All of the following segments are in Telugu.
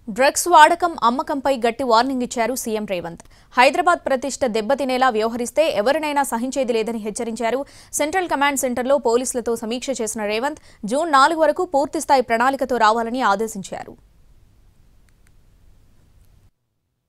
డ్రగ్స్ వాడకం అమ్మకంపై గట్టి వార్నింగ్ ఇచ్చారు సీఎం రేవంత్. హైదరాబాద్ ప్రతిష్ట దెబ్బతినేలా వ్యవహరిస్తే ఎవరినైనా సహించేది లేదని హెచ్చరించారు. సెంట్రల్ కమాండ్ సెంటర్లో పోలీసులతో సమీక్ష చేసిన రేవంత్ జూన్ 4 వరకు పూర్తిస్థాయి ప్రణాళికతో రావాలని ఆదేశించారు.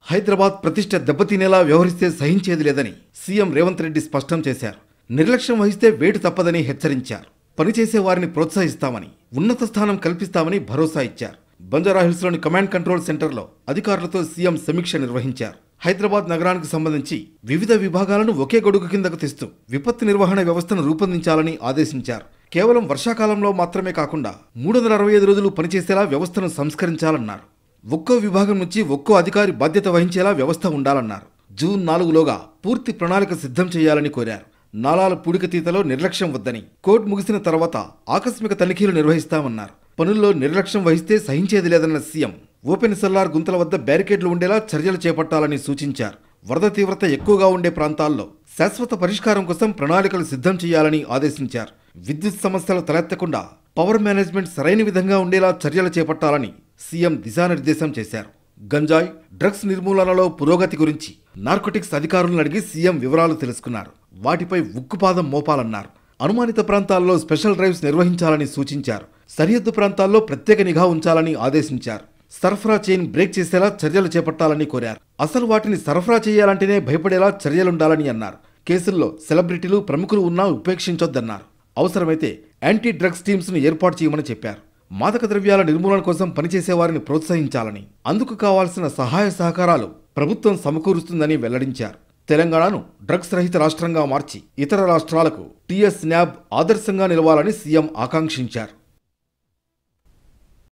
హైదరాబాద్ ప్రతిష్ట దెబ్బతినేలా వ్యవహరిస్తే సహించేది లేదని సీఎం రేవంత్ రెడ్డి స్పష్టం చేశారు. నిర్లక్ష్యం వహిస్తే వేటు తప్పదని హెచ్చరించారు. పనిచేసే వారిని ప్రోత్సహిస్తామని, ఉన్నత స్థానం కల్పిస్తామని భరోసా ఇచ్చారు. బంజారాహిల్స్లోని కమాండ్ కంట్రోల్ సెంటర్లో అధికారులతో సీఎం సమీక్ష నిర్వహించారు. హైదరాబాద్ నగరానికి సంబంధించి వివిధ విభాగాలను ఒకే గొడుగు కిందకు తెస్తూ విపత్తు నిర్వహణ వ్యవస్థను రూపొందించాలని ఆదేశించారు. కేవలం వర్షాకాలంలో మాత్రమే కాకుండా 365 రోజులు పనిచేసేలా వ్యవస్థను సంస్కరించాలన్నారు. ఒక్కో విభాగం నుంచి ఒక్కో అధికారి బాధ్యత వహించేలా వ్యవస్థ ఉండాలన్నారు. జూన్ 4లోగా పూర్తి ప్రణాళిక సిద్ధం చేయాలని కోరారు. నాలాల పూడికతీతలో నిర్లక్ష్యం వద్దని, కోర్టు ముగిసిన తర్వాత ఆకస్మిక తనిఖీలు నిర్వహిస్తామన్నారు. పనుల్లో నిర్లక్ష్యం వహిస్తే సహించేది లేదన్న సీఎం ఓపెన్ సెల్లార్ గుంతల వద్ద బ్యారికేడ్లు ఉండేలా చర్యలు చేపట్టాలని సూచించారు. వరద తీవ్రత ఎక్కువగా ఉండే ప్రాంతాల్లో శాశ్వత పరిష్కారం కోసం ప్రణాళికలు సిద్ధం చేయాలని ఆదేశించారు. విద్యుత్ సమస్యలు తలెత్తకుండా పవర్ మేనేజ్మెంట్ సరైన విధంగా ఉండేలా చర్యలు చేపట్టాలని సీఎం దిశానిర్దేశం చేశారు. గంజాయి, డ్రగ్స్ నిర్మూలనలో పురోగతి గురించి నార్కోటిక్స్ అధికారులను అడిగి సీఎం వివరాలు తెలుసుకున్నారు. వాటిపై ఉక్కుపాదం మోపాలన్నారు. అనుమానిత ప్రాంతాల్లో స్పెషల్ డ్రైవ్స్ నిర్వహించాలని సూచించారు. సరిహద్దు ప్రాంతాల్లో ప్రత్యేక నిఘా ఉంచాలని ఆదేశించారు. సరఫరా చైన్ బ్రేక్ చేసేలా చర్యలు చేపట్టాలని కోరారు. అసలు వాటిని సరఫరా చేయాలంటేనే భయపడేలా చర్యలుండాలని అన్నారు. కేసుల్లో సెలబ్రిటీలు, ప్రముఖులు ఉన్నా ఉపేక్షించొద్దన్నారు. అవసరమైతే యాంటీ డ్రగ్స్ టీమ్స్ ను ఏర్పాటు చేయమని చెప్పారు. మాదక ద్రవ్యాల నిర్మూలన కోసం పనిచేసే వారిని ప్రోత్సహించాలని, అందుకు కావాల్సిన సహాయ సహకారాలు ప్రభుత్వం సమకూరుస్తుందని వెల్లడించారు. తెలంగాణను డ్రగ్స్ రహిత రాష్ట్రంగా మార్చి ఇతర రాష్ట్రాలకు టీఎస్ న్యాబ్ ఆదర్శంగా నిలవాలని సీఎం ఆకాంక్షించారు.